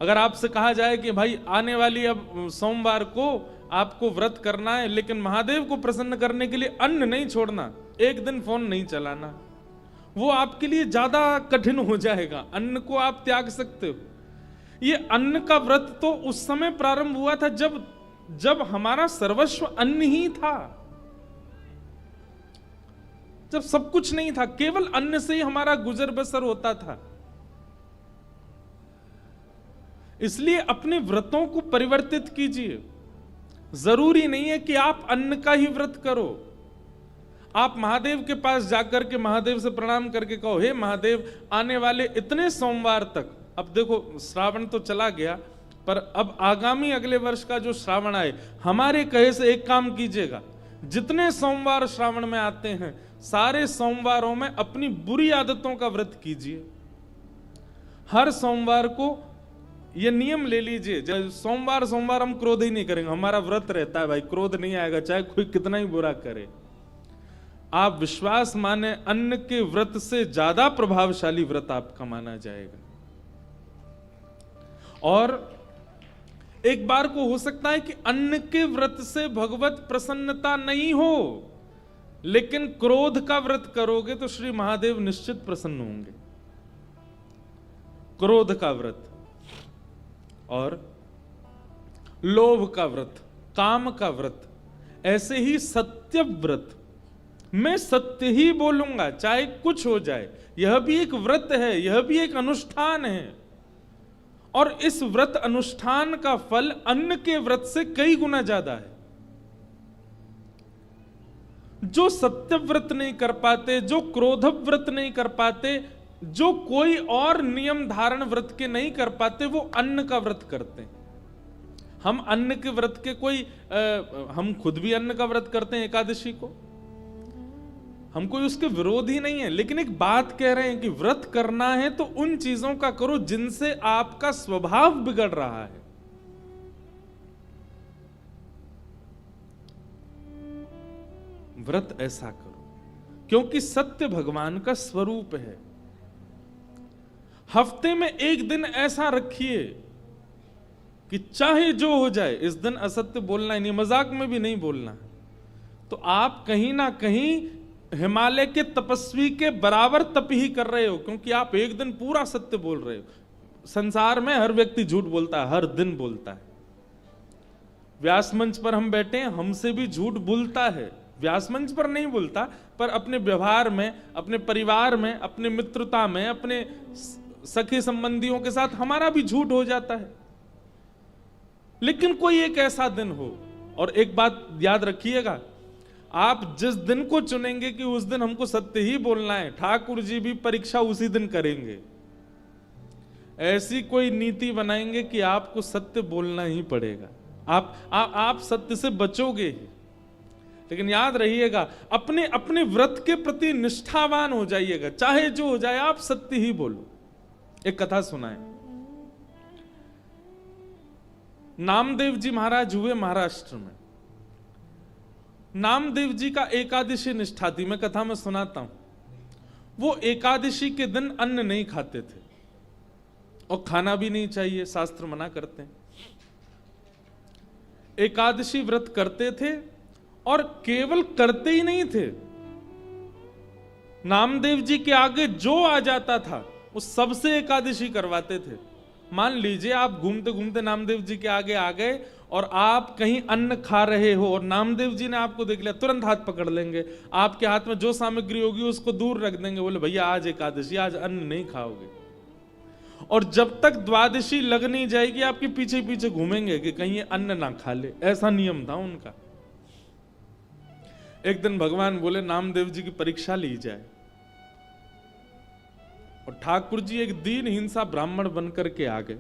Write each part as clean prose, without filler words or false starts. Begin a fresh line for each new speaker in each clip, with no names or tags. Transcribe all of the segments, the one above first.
अगर आपसे कहा जाए कि भाई आने वाली अब सोमवार को आपको व्रत करना है, लेकिन महादेव को प्रसन्न करने के लिए अन्न नहीं छोड़ना, एक दिन फोन नहीं चलाना, वो आपके लिए ज्यादा कठिन हो जाएगा। अन्न को आप त्याग सकते हो। ये अन्न का व्रत तो उस समय प्रारंभ हुआ था जब हमारा सर्वस्व अन्न ही था, जब सब कुछ नहीं था, केवल अन्न से ही हमारा गुजर बसर होता था। इसलिए अपने व्रतों को परिवर्तित कीजिए। जरूरी नहीं है कि आप अन्न का ही व्रत करो। आप महादेव के पास जाकर के महादेव से प्रणाम करके कहो, हे महादेव, आने वाले इतने सोमवार तक, अब देखो श्रावण तो चला गया, पर अब आगामी अगले वर्ष का जो श्रावण आए, हमारे कहे से एक काम कीजिएगा, जितने सोमवार श्रावण में आते हैं सारे सोमवारों में अपनी बुरी आदतों का व्रत कीजिए। हर सोमवार को ये नियम ले लीजिए, सोमवार हम क्रोध ही नहीं करेंगे, हमारा व्रत रहता है भाई, क्रोध नहीं आएगा चाहे कोई कितना ही बुरा करे। आप विश्वास माने, अन्न के व्रत से ज्यादा प्रभावशाली व्रत आपका माना जाएगा। और एक बार को हो सकता है कि अन्न के व्रत से भगवत प्रसन्नता नहीं हो, लेकिन क्रोध का व्रत करोगे तो श्री महादेव निश्चित प्रसन्न होंगे। क्रोध का व्रत और लोभ का व्रत, काम का व्रत, ऐसे ही सत्य व्रत, मैं सत्य ही बोलूंगा चाहे कुछ हो जाए, यह भी एक व्रत है, यह भी एक अनुष्ठान है। और इस व्रत अनुष्ठान का फल अन्न के व्रत से कई गुना ज्यादा है। जो सत्य व्रत नहीं कर पाते, जो क्रोध व्रत नहीं कर पाते, जो कोई और नियम धारण व्रत के नहीं कर पाते, वो अन्न का व्रत करते हैं। हम अन्न के व्रत के हम खुद भी अन्न का व्रत करते हैं एकादशी को, हम कोई उसके विरोध ही नहीं है, लेकिन एक बात कह रहे हैं कि व्रत करना है तो उन चीजों का करो जिनसे आपका स्वभाव बिगड़ रहा है। व्रत ऐसा करो क्योंकि सत्य भगवान का स्वरूप है। हफ्ते में एक दिन ऐसा रखिए कि चाहे जो हो जाए, इस दिन असत्य बोलना ही नहीं, मजाक में भी नहीं बोलना। तो आप कहीं ना कहीं हिमालय के तपस्वी के बराबर तप ही कर रहे हो, क्योंकि आप एक दिन पूरा सत्य बोल रहे हो। संसार में हर व्यक्ति झूठ बोलता है, हर दिन बोलता है। व्यास मंच पर हम बैठे हैं, हमसे भी झूठ बोलता है। व्यास मंच पर नहीं बोलता, पर अपने व्यवहार में, अपने परिवार में, अपने मित्रता में, अपने सखी संबंधियों के साथ हमारा भी झूठ हो जाता है। लेकिन कोई एक ऐसा दिन हो, और एक बात याद रखिएगा, आप जिस दिन को चुनेंगे कि उस दिन हमको सत्य ही बोलना है, ठाकुर जी भी परीक्षा उसी दिन करेंगे। ऐसी कोई नीति बनाएंगे कि आपको सत्य बोलना ही पड़ेगा। आप सत्य से बचोगे ही। लेकिन याद रहिएगा, अपने अपने व्रत के प्रति निष्ठावान हो जाइएगा, चाहे जो हो जाए आप सत्य ही बोलो। एक कथा सुनाए, नामदेव जी महाराज हुए महाराष्ट्र में। नामदेव जी का एकादशी निष्ठा थी, मैं कथा में सुनाता हूं। वो एकादशी के दिन अन्न नहीं खाते थे, और खाना भी नहीं चाहिए, शास्त्र मना करते हैं। एकादशी व्रत करते थे, और केवल करते ही नहीं थे, नामदेव जी के आगे जो आ जाता था वो सबसे एकादशी करवाते थे। मान लीजिए आप घूमते घूमते नामदेव जी के आगे आ गए और आप कहीं अन्न खा रहे हो और नामदेव जी ने आपको देख लिया, तुरंत हाथ पकड़ लेंगे, आपके हाथ में जो सामग्री होगी उसको दूर रख देंगे, बोले भैया आज एकादशी, आज अन्न नहीं खाओगे। और जब तक द्वादशी लग नहीं जाएगी आपके पीछे पीछे घूमेंगे कि कहीं ये अन्न ना खा ले। ऐसा नियम था उनका। एक दिन भगवान बोले नामदेव जी की परीक्षा ली जाए, और ठाकुर जी एक दीन हिंसा ब्राह्मण बनकर के आ गए।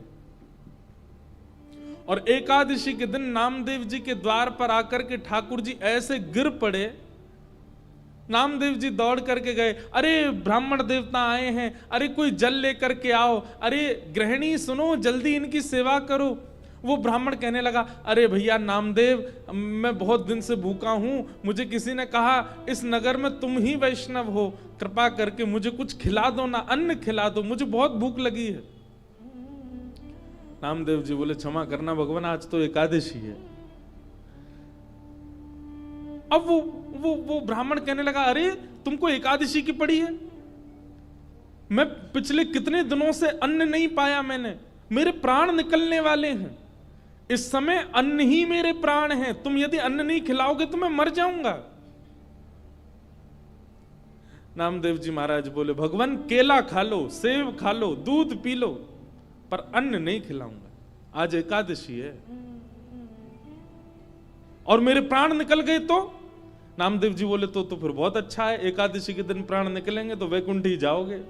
और एकादशी के दिन नामदेव जी के द्वार पर आकर के ठाकुर जी ऐसे गिर पड़े, नामदेव जी दौड़ करके गए, अरे ब्राह्मण देवता आए हैं, अरे कोई जल लेकर के आओ, अरे गृहिणी सुनो जल्दी इनकी सेवा करो। वो ब्राह्मण कहने लगा, अरे भैया नामदेव, मैं बहुत दिन से भूखा हूं, मुझे किसी ने कहा इस नगर में तुम ही वैष्णव हो, कृपा करके मुझे कुछ खिला दो ना, अन्न खिला दो, मुझे बहुत भूख लगी है। नामदेव जी बोले क्षमा करना भगवान, आज तो एकादशी है। अब वो ब्राह्मण कहने लगा, अरे तुमको एकादशी की पड़ी है? मैं पिछले कितने दिनों से अन्न नहीं पाया मैंने, मेरे प्राण निकलने वाले हैं, इस समय अन्न ही मेरे प्राण हैं, तुम यदि अन्न नहीं खिलाओगे तो मैं मर जाऊंगा। नामदेव जी महाराज बोले, भगवान केला खा लो, सेब खा लो, दूध पी लो, पर अन्न नहीं खिलाऊंगा, आज एकादशी है। और मेरे प्राण निकल गए तो? नामदेव जी बोले, तो फिर बहुत अच्छा है, एकादशी के दिन प्राण निकलेंगे तो वैकुंठ ही जाओगे,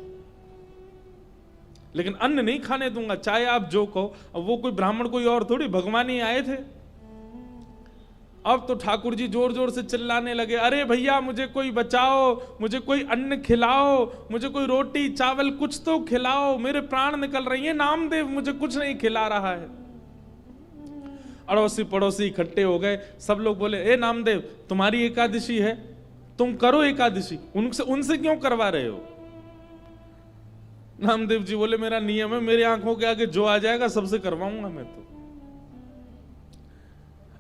लेकिन अन्न नहीं खाने दूंगा, चाहे आप जो कहो। अब वो कोई ब्राह्मण कोई और थोड़ी, भगवान ही आए थे। अब तो ठाकुर जी जोर जोर से चिल्लाने लगे, अरे भैया मुझे कोई बचाओ, मुझे कोई अन्न खिलाओ, मुझे कोई रोटी चावल कुछ तो खिलाओ, मेरे प्राण निकल रही है, नामदेव मुझे कुछ नहीं खिला रहा है। अड़ोसी पड़ोसी इकट्ठे हो गए, सब लोग बोले, ए नामदेव तुम्हारी एकादशी है, तुम करो एकादशी, उनसे क्यों करवा रहे हो? नामदेव जी बोले, मेरा नियम है, मेरी आंखों के आगे जो आ जाएगा सबसे करवाऊंगा मैं तो।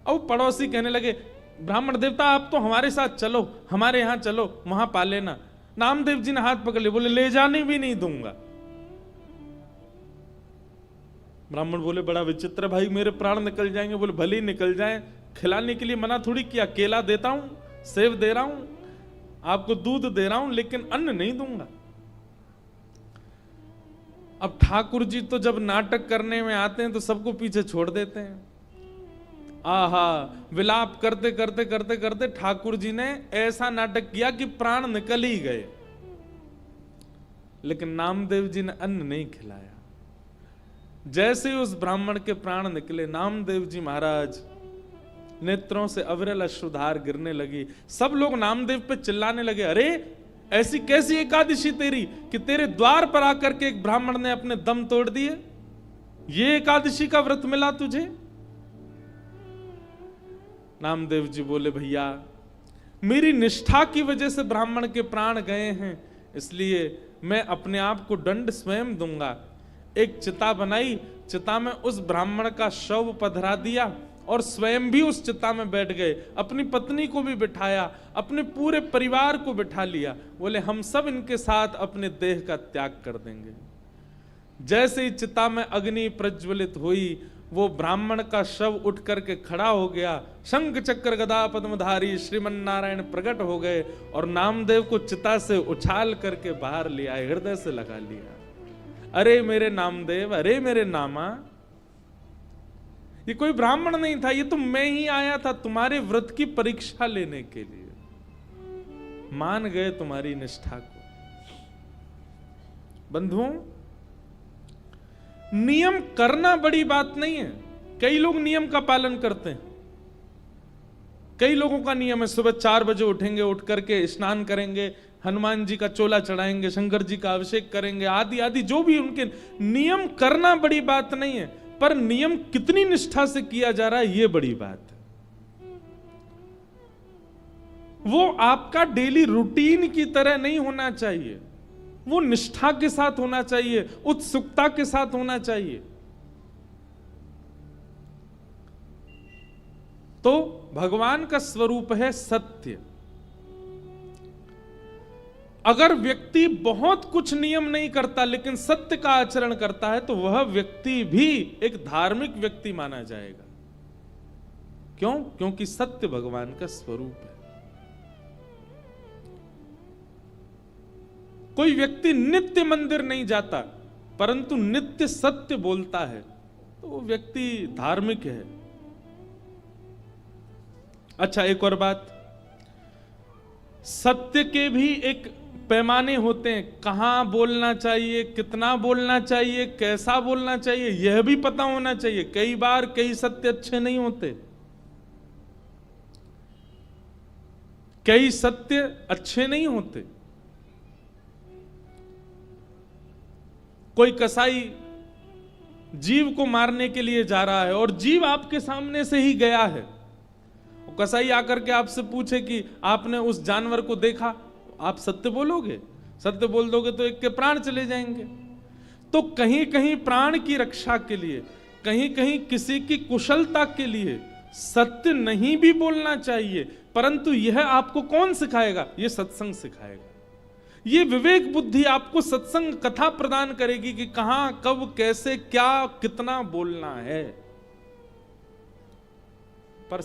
अब पड़ोसी कहने लगे, ब्राह्मण देवता आप तो हमारे साथ चलो, हमारे यहां चलो, वहां पा लेना। नामदेव जी ने हाथ पकड़ लिए, बोले ले जाने भी नहीं दूंगा। ब्राह्मण बोले, बड़ा विचित्र भाई, मेरे प्राण निकल जाएंगे। बोले भले ही निकल जाएं, खिलाने के लिए मना थोड़ी किया, केला देता हूं, सेब दे रहा हूं, आपको दूध दे रहा हूं, लेकिन अन्न नहीं दूंगा। अब ठाकुर जी तो जब नाटक करने में आते हैं तो सबको पीछे छोड़ देते हैं। आहा, विलाप करते करते करते करते ठाकुर जी ने ऐसा नाटक किया कि प्राण निकल ही गए, लेकिन नामदेव जी ने अन्न नहीं खिलाया। जैसे ही उस ब्राह्मण के प्राण निकले, नामदेव जी महाराज नेत्रों से अविरल अश्रुधार गिरने लगी। सब लोग नामदेव पे चिल्लाने लगे, अरे ऐसी कैसी एकादशी तेरी कि तेरे द्वार पर आकर के एक ब्राह्मण ने अपने दम तोड़ दिए, ये एकादशी का व्रत मिला तुझे? नामदेव जी बोले, भैया मेरी निष्ठा की वजह से ब्राह्मण के प्राण गए हैं, इसलिए मैं अपने आप को दंड स्वयं दूंगा। एक चिता बनाई, चिता में उस ब्राह्मण का शव पधरा दिया और स्वयं भी उस चिता में बैठ गए, अपनी पत्नी को भी बिठाया, अपने पूरे परिवार को बिठा लिया। बोले हम सब इनके साथ अपने देह का त्याग कर देंगे। जैसे ही चिता में अग्नि प्रज्वलित हुई, वो ब्राह्मण का शव उठ करके खड़ा हो गया, शंख चक्र गदा पद्मधारी श्रीमन नारायण प्रकट हो गए और नामदेव को चिता से उछाल करके बाहर ले आए, हृदय से लगा लिया। अरे मेरे नामदेव, अरे मेरे नामा, ये कोई ब्राह्मण नहीं था, ये तो मैं ही आया था तुम्हारे व्रत की परीक्षा लेने के लिए। मान गए तुम्हारी निष्ठा को। बंधुओं, नियम करना बड़ी बात नहीं है। कई लोग नियम का पालन करते हैं। कई लोगों का नियम है, सुबह 4 बजे उठेंगे, उठ करके स्नान करेंगे, हनुमान जी का चोला चढ़ाएंगे, शंकर जी का अभिषेक करेंगे, आदि आदि जो भी उनके नियम करना बड़ी बात नहीं है, पर नियम कितनी निष्ठा से किया जा रहा है ये बड़ी बात है। वो आपका डेली रूटीन की तरह नहीं होना चाहिए, वो निष्ठा के साथ होना चाहिए, उत्सुकता के साथ होना चाहिए। तो भगवान का स्वरूप है सत्य। अगर व्यक्ति बहुत कुछ नियम नहीं करता लेकिन सत्य का आचरण करता है तो वह व्यक्ति भी एक धार्मिक व्यक्ति माना जाएगा। क्यों? क्योंकि सत्य भगवान का स्वरूप है। कोई व्यक्ति नित्य मंदिर नहीं जाता परंतु नित्य सत्य बोलता है तो वो व्यक्ति धार्मिक है। अच्छा, एक और बात, सत्य के भी एक पैमाने होते हैं। कहां बोलना चाहिए, कितना बोलना चाहिए, कैसा बोलना चाहिए, यह भी पता होना चाहिए। कई बार कई सत्य अच्छे नहीं होते, कई सत्य अच्छे नहीं होते। कोई कसाई जीव को मारने के लिए जा रहा है और जीव आपके सामने से ही गया है। कसाई आकर के आपसे पूछे कि आपने उस जानवर को देखा, आप सत्य बोलोगे? सत्य बोल दोगे तो एक के प्राण चले जाएंगे। तो कहीं कहीं प्राण की रक्षा के लिए, कहीं कहीं किसी की कुशलता के लिए सत्य नहीं भी बोलना चाहिए, परंतु यह आपको कौन सिखाएगा? ये सत्संग सिखाएगा। ये विवेक बुद्धि आपको सत्संग कथा प्रदान करेगी कि कहां, कब, कैसे, क्या, कितना बोलना है। पर